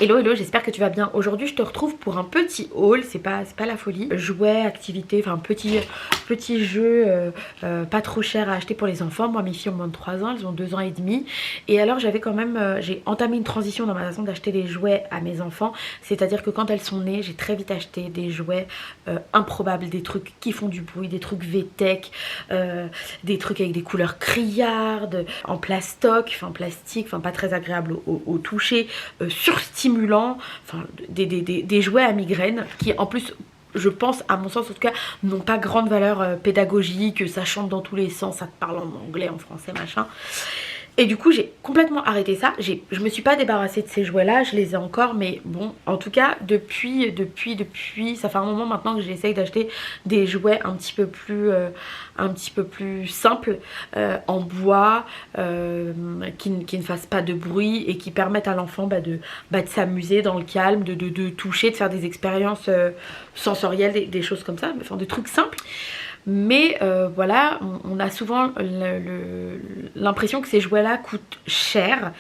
Hello hello, j'espère que tu vas bien. Aujourd'hui je te retrouve pour un petit haul, c'est pas la folie. Jouets, activités, enfin petit jeu pas trop cher à acheter pour les enfants. Moi mes filles ont moins de 3 ans, elles ont 2 ans et demi. Et alors j'avais quand même, j'ai entamé une transition dans ma façon d'acheter des jouets à mes enfants. C'est-à-dire que quand elles sont nées, j'ai très vite acheté des jouets improbables, des trucs qui font du bruit, des trucs VTech, des trucs avec des couleurs criardes, en plastoc, enfin plastique, enfin pas très agréable au toucher, surstimulant, enfin des jouets à migraine qui en plus, je pense, à mon sens en tout cas, n'ont pas grande valeur pédagogique, ça chante dans tous les sens, ça te parle en anglais, en français, machin. Et du coup j'ai complètement arrêté ça, je me suis pas débarrassée de ces jouets là, je les ai encore, mais bon, en tout cas depuis, ça fait un moment maintenant que j'essaye d'acheter des jouets un petit peu plus simples, en bois, qui ne fassent pas de bruit et qui permettent à l'enfant de s'amuser dans le calme, de toucher, de faire des expériences sensorielles, des choses comme ça, enfin des trucs simples. Mais voilà, on a souvent l'impression que ces jouets là coûtent cher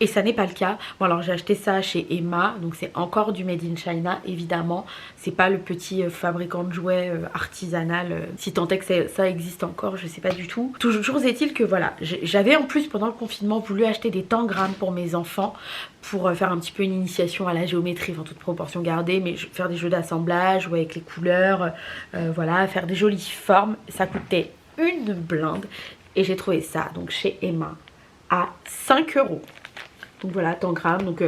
et ça n'est pas le cas. Bon alors j'ai acheté ça chez Emma, donc c'est encore du made in China évidemment. C'est pas le petit fabricant de jouets artisanal, si tant est que ça existe encore, je sais pas du tout. Toujours est-il que voilà, j'avais en plus pendant le confinement voulu acheter des tangrammes pour mes enfants, pour faire un petit peu une initiation à la géométrie, en toute proportion gardée, mais faire des jeux d'assemblage ou avec les couleurs, voilà, faire des jolies formes. Ça coûtait une blinde et j'ai trouvé ça donc chez Emma à 5 €. Donc voilà, tangrammes, donc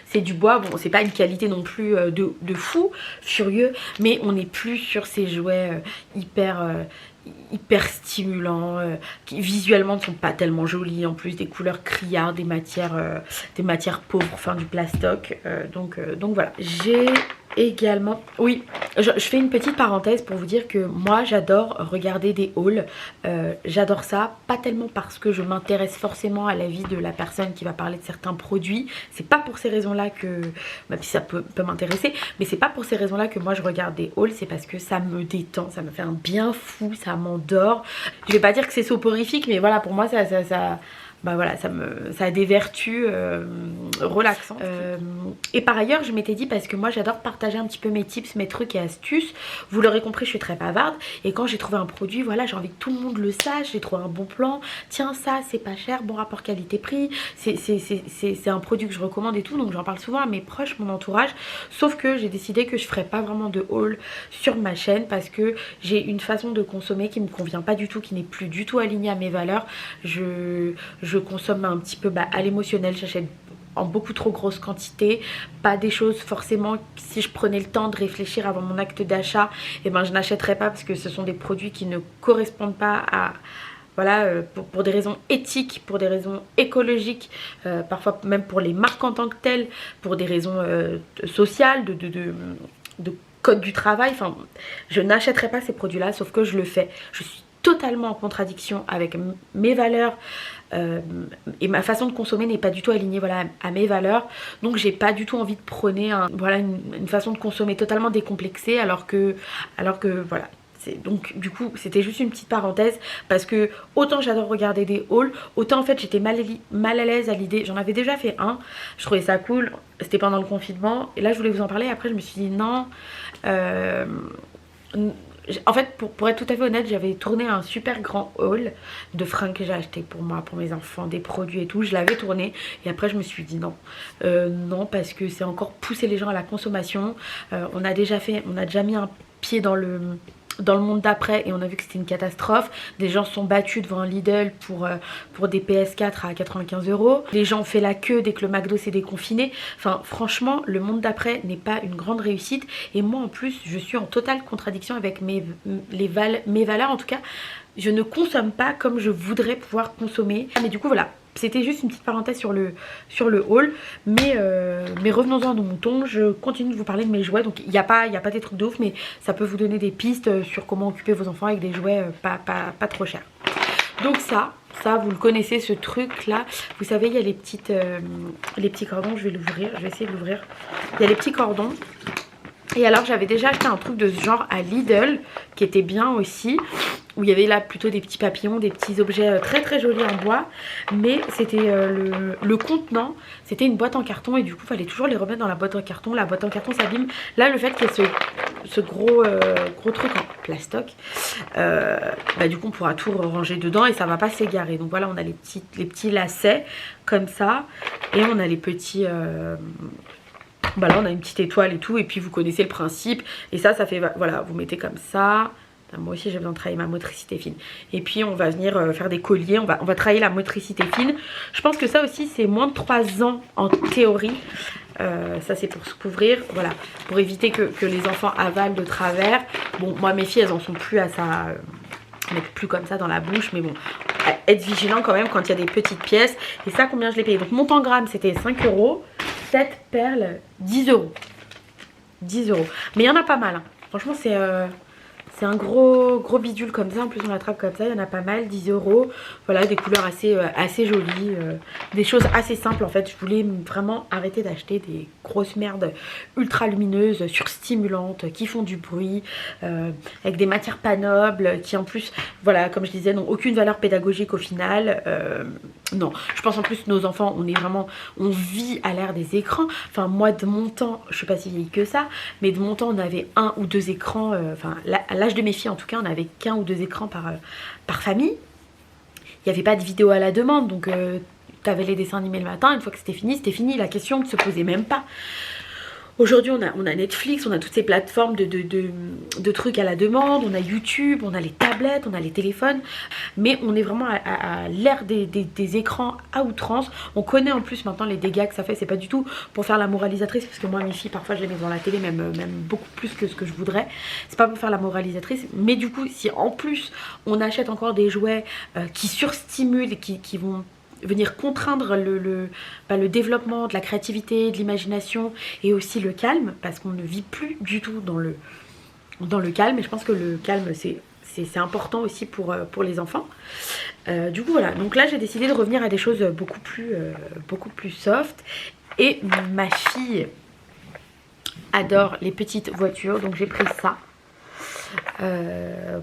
c'est du bois, bon c'est pas une qualité non plus de fou furieux, mais on n'est plus sur ces jouets hyper stimulants, qui visuellement ne sont pas tellement jolis, en plus des couleurs criardes, des matières pauvres, enfin du plastoc, donc voilà. J'ai également, oui, je fais une petite parenthèse pour vous dire que moi j'adore regarder des hauls, j'adore ça, pas tellement parce que je m'intéresse forcément à la vie de la personne qui va parler de certains produits, c'est pas pour ces raisons là que, même si ça peut m'intéresser, mais c'est pas pour ces raisons là que moi je regarde des hauls, c'est parce que ça me détend, ça me fait un bien fou, ça m'endort. Je vais pas dire que c'est soporifique, mais voilà, pour moi bah voilà, ça a des vertus relaxantes. Et par ailleurs je m'étais dit, parce que moi j'adore partager un petit peu mes tips, mes trucs et astuces, vous l'aurez compris, je suis très bavarde, et quand j'ai trouvé un produit, voilà, j'ai envie que tout le monde le sache, j'ai trouvé un bon plan, tiens ça c'est pas cher, bon rapport qualité-prix, c'est un produit que je recommande et tout, donc j'en parle souvent à mes proches, mon entourage. Sauf que j'ai décidé que je ferais pas vraiment de haul sur ma chaîne, parce que j'ai une façon de consommer qui me convient pas du tout, qui n'est plus du tout alignée à mes valeurs. Je consomme un petit peu à l'émotionnel, j'achète en beaucoup trop grosse quantité, pas des choses forcément, si je prenais le temps de réfléchir avant mon acte d'achat, et ben je n'achèterais pas, parce que ce sont des produits qui ne correspondent pas à, voilà, pour des raisons éthiques, pour des raisons écologiques, parfois même pour les marques en tant que telles, pour des raisons sociales, de code du travail. Enfin, je n'achèterai pas ces produits là, sauf que je le fais. Je suis totalement en contradiction avec mes valeurs, et ma façon de consommer n'est pas du tout alignée, voilà, à mes valeurs. Donc j'ai pas du tout envie de prôner voilà, une façon de consommer totalement décomplexée, alors que voilà. Donc du coup c'était juste une petite parenthèse, parce que autant j'adore regarder des hauls, autant en fait j'étais mal à l'aise à l'idée. J'en avais déjà fait un, je trouvais ça cool, c'était pendant le confinement, et là je voulais vous en parler. Après je me suis dit non, en fait pour être tout à fait honnête, j'avais tourné un super grand haul de fringues que j'ai acheté pour moi, pour mes enfants, des produits et tout. Je l'avais tourné et après je me suis dit non, non, parce que c'est encore pousser les gens à la consommation. On a déjà mis un pied dans le monde d'après et on a vu que c'était une catastrophe. Des gens se sont battus devant un Lidl pour des PS4 à 95 €. Les gens ont fait la queue dès que le McDo s'est déconfiné. Enfin franchement le monde d'après n'est pas une grande réussite, et moi en plus je suis en totale contradiction avec mes valeurs. En tout cas je ne consomme pas comme je voudrais pouvoir consommer. Mais du coup voilà, c'était juste une petite parenthèse sur le haul, mais revenons-en à nos moutons. Je continue de vous parler de mes jouets. Donc il n'y a pas des trucs de ouf, mais ça peut vous donner des pistes sur comment occuper vos enfants avec des jouets pas trop chers. Donc ça vous le connaissez, ce truc là, vous savez, il y a les petits cordons. Je vais l'ouvrir, je vais essayer de l'ouvrir. Il y a les petits cordons. Et alors j'avais déjà acheté un truc de ce genre à Lidl qui était bien aussi. où il y avait là plutôt des petits papillons, des petits objets très très jolis en bois. Mais c'était le contenant, c'était une boîte en carton et du coup il fallait toujours les remettre dans la boîte en carton. La boîte en carton s'abîme. Là le fait qu'il y ait ce gros truc en plastoc, bah, du coup on pourra tout ranger dedans et ça va pas s'égarer. Donc voilà, on a les petits lacets comme ça et on a les petits... bah là on a une petite étoile et tout et puis vous connaissez le principe. Et ça fait, voilà, vous mettez comme ça. Moi aussi j'ai besoin de travailler ma motricité fine. Et puis on va venir faire des colliers, on va travailler la motricité fine. Je pense que ça aussi c'est moins de 3 ans en théorie. Ça c'est pour se couvrir, voilà, pour éviter que les enfants avalent de travers. Bon, moi mes filles elles en sont plus à ça, mettre plus comme ça dans la bouche, mais bon, être vigilant quand même quand il y a des petites pièces. Et ça combien je l'ai payé? Donc montant gramme c'était 5 €, 7 perles 10 €. 10 €. Mais il y en a pas mal, hein. Franchement c'est un gros bidule comme ça, en plus on l'attrape comme ça, il y en a pas mal, 10 €. Voilà, des couleurs assez jolies, des choses assez simples en fait. Je voulais vraiment arrêter d'acheter des grosses merdes ultra lumineuses, surstimulantes, qui font du bruit, avec des matières pas nobles, qui en plus, voilà, comme je disais, n'ont aucune valeur pédagogique au final. Non, je pense en plus nos enfants, on vit à l'ère des écrans. Enfin moi de mon temps, je suis pas si vieille que ça, mais de mon temps on avait 1 ou 2 écrans, enfin à l'âge de mes filles en tout cas on avait qu'1 ou 2 écrans par famille. Il n'y avait pas de vidéo à la demande, donc tu avais les dessins animés le matin, une fois que c'était fini, la question ne se posait même pas. Aujourd'hui on a Netflix, on a toutes ces plateformes de trucs à la demande, on a YouTube, on a les tablettes, on a les téléphones, mais on est vraiment à l'ère des écrans à outrance. On connaît en plus maintenant les dégâts que ça fait, c'est pas du tout pour faire la moralisatrice, parce que moi mes filles parfois je les mets devant la télé, même beaucoup plus que ce que je voudrais. C'est pas pour faire la moralisatrice, mais du coup si en plus on achète encore des jouets qui surstimulent, qui vont venir contraindre le développement de la créativité, de l'imagination et aussi le calme, parce qu'on ne vit plus du tout dans le calme, et je pense que le calme c'est important aussi pour les enfants. Du coup voilà, donc là j'ai décidé de revenir à des choses beaucoup plus soft, et ma fille adore les petites voitures, donc j'ai pris ça.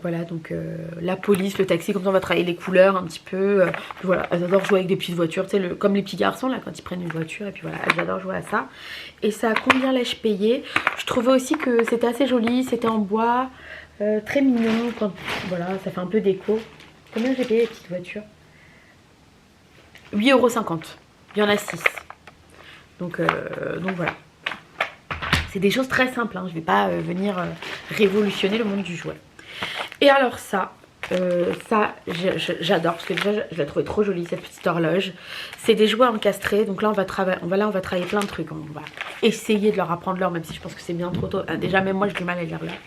Voilà, donc la police, le taxi, comme ça on va travailler les couleurs un petit peu. Voilà, elles adorent jouer avec des petites voitures, tu sais, comme les petits garçons là quand ils prennent une voiture, et puis voilà, elles adorent jouer à ça. Et ça, combien l'ai-je payé? Je trouvais aussi que c'était assez joli, c'était en bois, très mignon. Voilà, ça fait un peu déco. Combien j'ai payé les petites voitures? 8,50 €. Il y en a 6. Donc voilà. C'est des choses très simples, hein. Je ne vais pas venir révolutionner le monde du jouet. Et alors ça j'adore, parce que déjà je la trouvais trop jolie cette petite horloge. C'est des jouets encastrés, donc là on va travailler plein de trucs. On va essayer de leur apprendre l'heure, même si je pense que c'est bien trop tôt. Déjà même moi j'ai du mal à lire l'heure.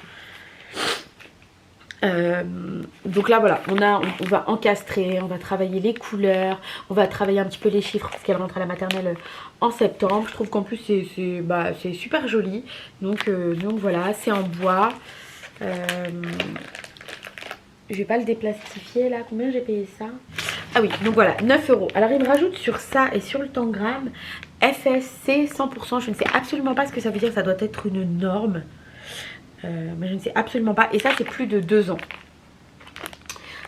Donc là voilà, on va encastrer, on va travailler les couleurs, on va travailler un petit peu les chiffres parce qu'elle rentre à la maternelle en septembre. Je trouve qu'en plus c'est super joli. Donc voilà, c'est en bois. Je vais pas le déplastifier là. Combien j'ai payé ça? Ah oui, donc voilà, 9 €. Alors il me rajoute sur ça et sur le tangram FSC 100%. Je ne sais absolument pas ce que ça veut dire, ça doit être une norme. Mais je ne sais absolument pas. Et ça c'est plus de 2 ans.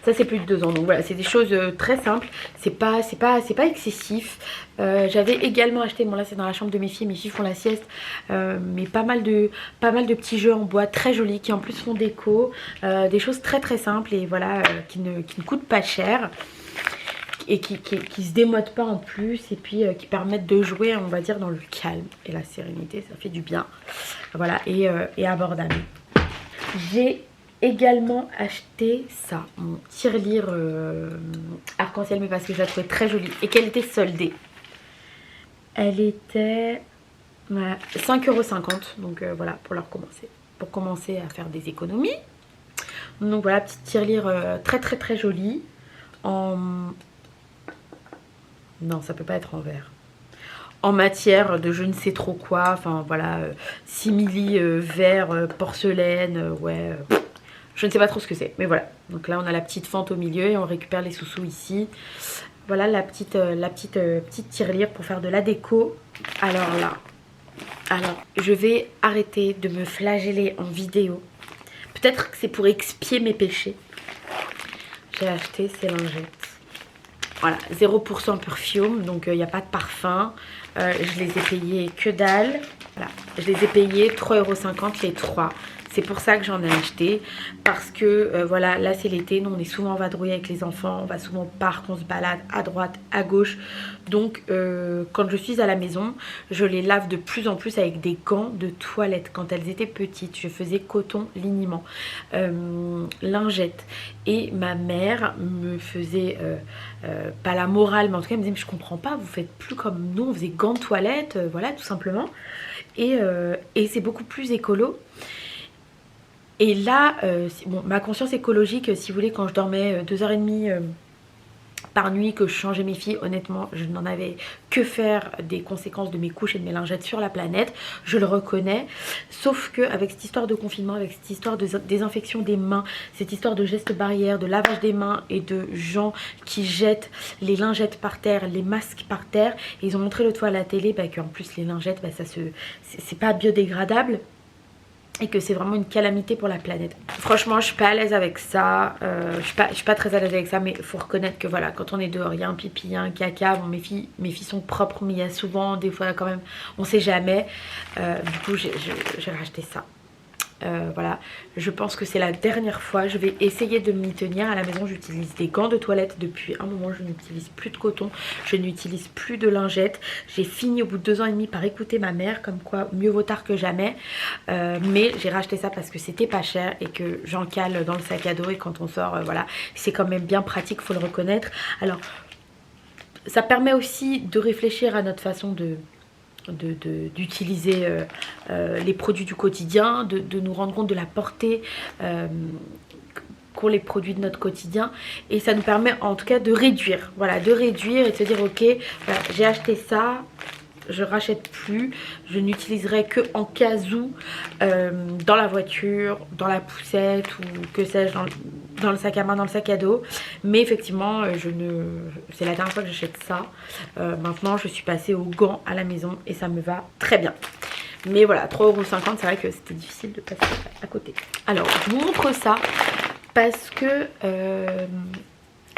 Ça c'est plus de 2 ans. Donc voilà, c'est des choses très simples. C'est pas excessif. J'avais également acheté, bon là c'est dans la chambre de mes filles font la sieste, mais pas mal de petits jeux en bois très jolis qui en plus font déco. Des choses très très simples et voilà, qui ne coûtent pas cher. Et qui se démodent pas en plus, et puis qui permettent de jouer, on va dire, dans le calme et la sérénité, ça fait du bien. Voilà, et abordable. J'ai également acheté ça, mon tirelire arc-en-ciel, mais parce que je la trouvais très jolie et qu'elle était soldée. Elle était 5,50 €, donc voilà, pour commencer à faire des économies. Donc voilà, petite tirelire très très très jolie en... Non, ça peut pas être en verre. En matière de je ne sais trop quoi. Enfin voilà, simili, verre, porcelaine, ouais. Je ne sais pas trop ce que c'est. Mais voilà. Donc là on a la petite fente au milieu et on récupère les sous-sous ici. Voilà la petite tirelire pour faire de la déco. Alors là, je vais arrêter de me flageller en vidéo. Peut-être que c'est pour expier mes péchés. j'ai acheté ces lingettes. Voilà, 0% perfume, donc il n'y a pas de parfum. Je les ai payées que dalle. Voilà, je les ai payées 3,50 € les 3. C'est pour ça que j'en ai acheté. Parce que voilà, là c'est l'été. Nous on est souvent en vadrouille avec les enfants. On va souvent au parc, on se balade à droite, à gauche. Donc quand je suis à la maison, je les lave de plus en plus avec des gants de toilette. Quand elles étaient petites, je faisais coton, liniment, lingettes. Et ma mère me faisait, pas la morale, mais en tout cas elle me disait mais je comprends pas, vous faites plus comme nous, on faisait gants de toilette, voilà tout simplement. Et c'est beaucoup plus écolo. Et là, bon, ma conscience écologique, si vous voulez, quand je dormais 2h30 par nuit, que je changeais mes filles, honnêtement, je n'en avais que faire des conséquences de mes couches et de mes lingettes sur la planète. Je le reconnais. Sauf qu'avec cette histoire de confinement, avec cette histoire de désinfection des mains, cette histoire de gestes barrières, de lavage des mains et de gens qui jettent les lingettes par terre, les masques par terre, et ils ont montré l'autre fois à la télé qu'en plus les lingettes, c'est pas biodégradable. Et que c'est vraiment une calamité pour la planète. Franchement, je suis pas à l'aise avec ça. Je suis pas très à l'aise avec ça, mais il faut reconnaître que voilà, quand on est dehors, il y a un pipi, il y a un caca. Bon, mes filles sont propres, mais il y a souvent, des fois quand même, on sait jamais. Du coup, j'ai racheté ça. Voilà, je pense que c'est la dernière fois. Je vais essayer de m'y tenir. À la maison, j'utilise des gants de toilette depuis un moment. Je n'utilise plus de coton, je n'utilise plus de lingettes. J'ai fini au bout de 2 ans et demi par écouter ma mère, comme quoi mieux vaut tard que jamais. Mais j'ai racheté ça parce que c'était pas cher et que j'en cale dans le sac à dos. Et quand on sort, voilà, c'est quand même bien pratique, faut le reconnaître. Alors ça permet aussi de réfléchir à notre façon d'utiliser les produits du quotidien, de nous rendre compte de la portée qu'ont les produits de notre quotidien, et ça nous permet en tout cas de réduire, voilà, de réduire et de se dire ok, voilà, j'ai acheté ça, je rachète plus, je n'utiliserai que en cas où dans la voiture, dans la poussette ou que sais-je, dans le sac à main, dans le sac à dos. Mais effectivement, c'est la dernière fois que j'achète ça. Maintenant, je suis passée aux gants à la maison et ça me va très bien. Mais voilà, 3,50 €, c'est vrai que c'était difficile de passer à côté. Alors, je vous montre ça parce que...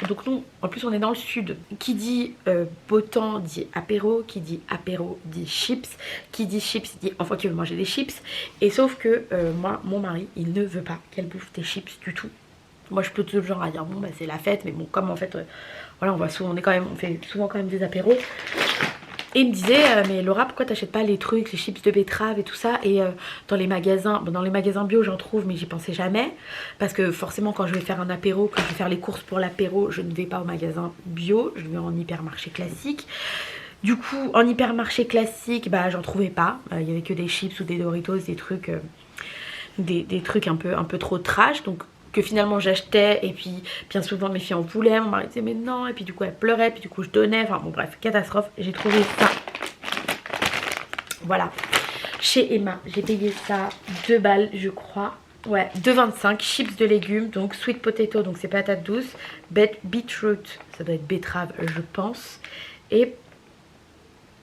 donc nous, en plus on est dans le sud. Qui dit beau temps dit apéro, qui dit apéro dit chips, qui dit chips dit enfant qui veut manger des chips. Et sauf que moi, mon mari, il ne veut pas qu'elle bouffe des chips du tout. Moi je peux tout le genre à dire bon bah c'est la fête, mais bon comme en fait voilà, on fait souvent quand même des apéros. Et il me disait mais Laura, pourquoi t'achètes pas les trucs, les chips de betterave et tout ça? Et dans les magasins bio j'en trouve, mais j'y pensais jamais. Parce que forcément quand je vais faire un apéro, quand je vais faire les courses pour l'apéro, je ne vais pas au magasin bio, je vais en hypermarché classique. Du coup en hypermarché classique, bah j'en trouvais pas. Il y avait que des chips ou des Doritos, des trucs un peu trop trash. Donc que finalement j'achetais, et puis bien souvent mes filles en voulaient, mon mari disait mais non, et puis du coup elle pleurait, puis du coup je donnais, enfin bon bref, catastrophe. J'ai trouvé ça, voilà, chez Emma, j'ai payé ça 2 balles je crois, ouais 2,25 €, chips de légumes, donc sweet potato, donc c'est patates douces, beetroot, ça doit être betterave je pense, et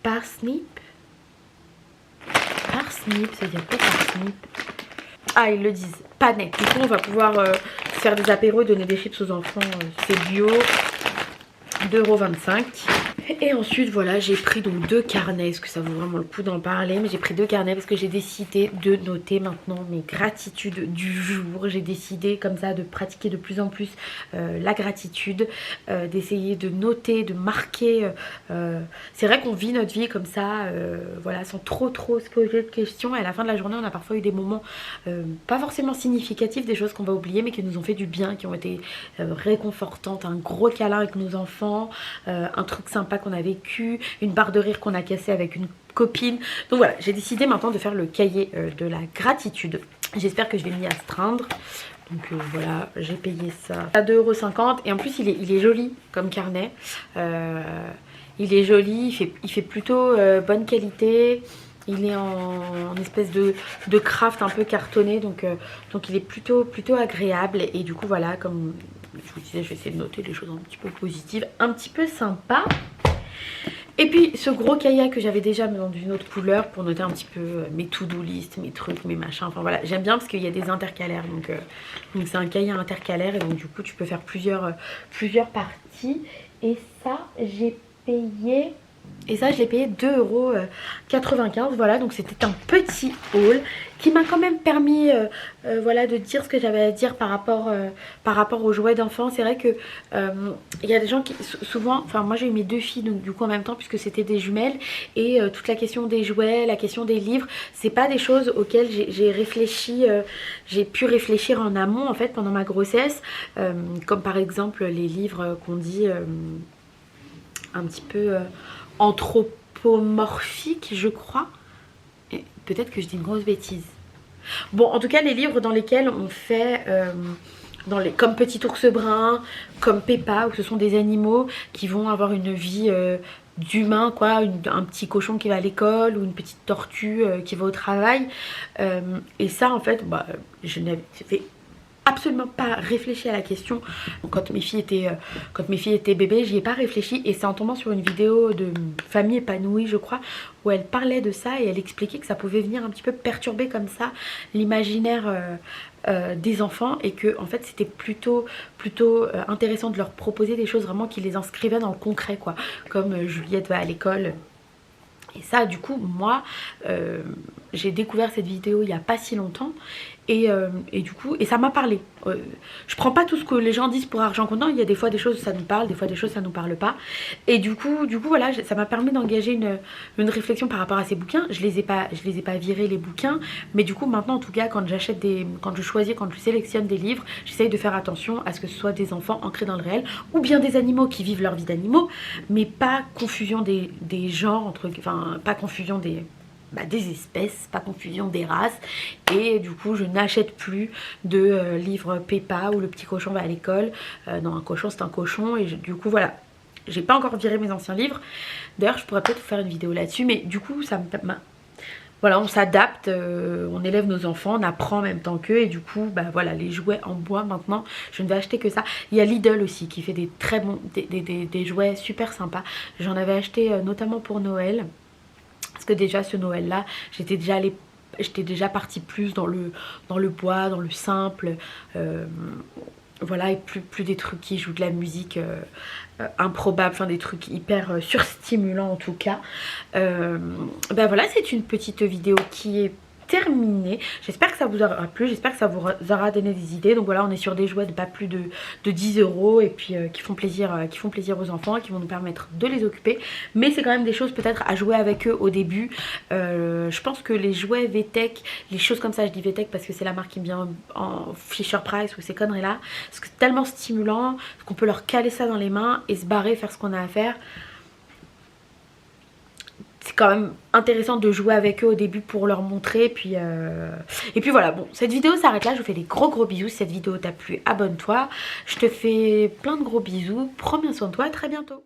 parsnip, ça veut dire quoi parsnip? Ah, ils le disent, panais. Du coup, on va pouvoir faire des apéros et donner des chips aux enfants. C'est bio, 2,25 €. Et ensuite, voilà, j'ai pris donc 2 carnets. Est-ce que ça vaut vraiment le coup d'en parler? Mais j'ai pris 2 carnets parce que j'ai décidé de noter maintenant mes gratitudes du jour. J'ai décidé comme ça de pratiquer de plus en plus la gratitude, d'essayer de noter, de marquer. C'est vrai qu'on vit notre vie comme ça, voilà, sans trop se poser de questions. Et à la fin de la journée, on a parfois eu des moments pas forcément significatifs, des choses qu'on va oublier, mais qui nous ont fait du bien, qui ont été réconfortantes. Un gros câlin avec nos enfants, un truc sympa qu'on a vécu, une barre de rire qu'on a cassée avec une copine. Donc voilà, j'ai décidé maintenant de faire le cahier de la gratitude. J'espère que je vais m'y astreindre. Donc voilà, j'ai payé ça à 2,50 € et en plus il est joli comme carnet. Il est joli, il fait plutôt bonne qualité. Il est en espèce de craft un peu cartonné, donc il est plutôt agréable. Et du coup voilà, comme je vous disais, je vais essayer de noter des choses un petit peu positives, un petit peu sympa. Et puis ce gros cahier que j'avais déjà mais dans une autre couleur pour noter un petit peu mes to-do list, mes trucs, mes machins. Enfin voilà, j'aime bien parce qu'il y a des intercalaires. Donc c'est un cahier intercalaire et donc du coup tu peux faire plusieurs parties. Et ça j'ai payé... Et ça je l'ai payé 2,95 €. Voilà, donc c'était un petit haul qui m'a quand même permis voilà, de dire ce que j'avais à dire par rapport aux jouets d'enfants. C'est vrai que il y a des gens qui souvent, enfin moi j'ai eu mes deux filles donc du coup en même temps puisque c'était des jumelles. Et toute la question des jouets, la question des livres, c'est pas des choses auxquelles j'ai réfléchi, j'ai pu réfléchir en amont en fait pendant ma grossesse. Comme par exemple les livres qu'on dit un petit peu anthropomorphiques je crois. Peut-être que je dis une grosse bêtise. Bon, en tout cas, les livres dans lesquels on fait, comme Petit ours brun, comme Peppa, où ce sont des animaux qui vont avoir une vie d'humain, quoi. Un petit cochon qui va à l'école ou une petite tortue qui va au travail. Et ça, en fait, bah, je n'avais absolument pas réfléchi à la question quand mes filles étaient bébés, j'y ai pas réfléchi. Et c'est en tombant sur une vidéo de Famille épanouie je crois, où elle parlait de ça et elle expliquait que ça pouvait venir un petit peu perturber comme ça l'imaginaire des enfants, et que en fait c'était plutôt intéressant de leur proposer des choses vraiment qui les inscrivaient dans le concret, quoi, comme Juliette va à l'école. Et ça du coup moi j'ai découvert cette vidéo il n'y a pas si longtemps. Et du coup, et ça m'a parlé. Je prends pas tout ce que les gens disent pour argent comptant. Il y a des fois des choses ça nous parle, des fois des choses ça nous parle pas. Et du coup voilà, ça m'a permis d'engager une réflexion par rapport à ces bouquins. Je les ai pas virés les bouquins, mais du coup maintenant en tout cas quand je sélectionne des livres, j'essaye de faire attention à ce que ce soit des enfants ancrés dans le réel ou bien des animaux qui vivent leur vie d'animaux, mais pas confusion des genres enfin pas confusion des espèces, pas confusion des races. Et du coup je n'achète plus de livres Peppa où le petit cochon va à l'école. Non, un cochon c'est un cochon. Et du coup voilà, j'ai pas encore viré mes anciens livres. D'ailleurs je pourrais peut-être vous faire une vidéo là-dessus, mais du coup ça me... Voilà, on s'adapte, on élève nos enfants, on apprend en même temps qu'eux. Et du coup bah voilà, les jouets en bois maintenant je ne vais acheter que ça. Il y a Lidl aussi qui fait des très bons des jouets super sympas. J'en avais acheté notamment pour Noël. Parce que déjà ce Noël là j'étais déjà partie plus dans le bois, dans le simple, voilà, et plus des trucs qui jouent de la musique improbable, enfin des trucs hyper surstimulants en tout cas. Ben voilà, c'est une petite vidéo qui est terminée. J'espère que ça vous aura plu, j'espère que ça vous aura donné des idées. Donc voilà, on est sur des jouets de pas plus de 10 € et puis qui font plaisir aux enfants, qui vont nous permettre de les occuper. Mais c'est quand même des choses peut-être à jouer avec eux au début. Je pense que les jouets VTech, les choses comme ça, je dis VTech parce que c'est la marque qui vient en Fisher Price ou ces conneries là, parce que c'est tellement stimulant qu'on peut leur caler ça dans les mains et se barrer, faire ce qu'on a à faire. C'est quand même intéressant de jouer avec eux au début pour leur montrer. Et puis voilà, bon, cette vidéo s'arrête là. Je vous fais des gros bisous. Si cette vidéo t'a plu, abonne-toi. Je te fais plein de gros bisous. Prends bien soin de toi, à très bientôt.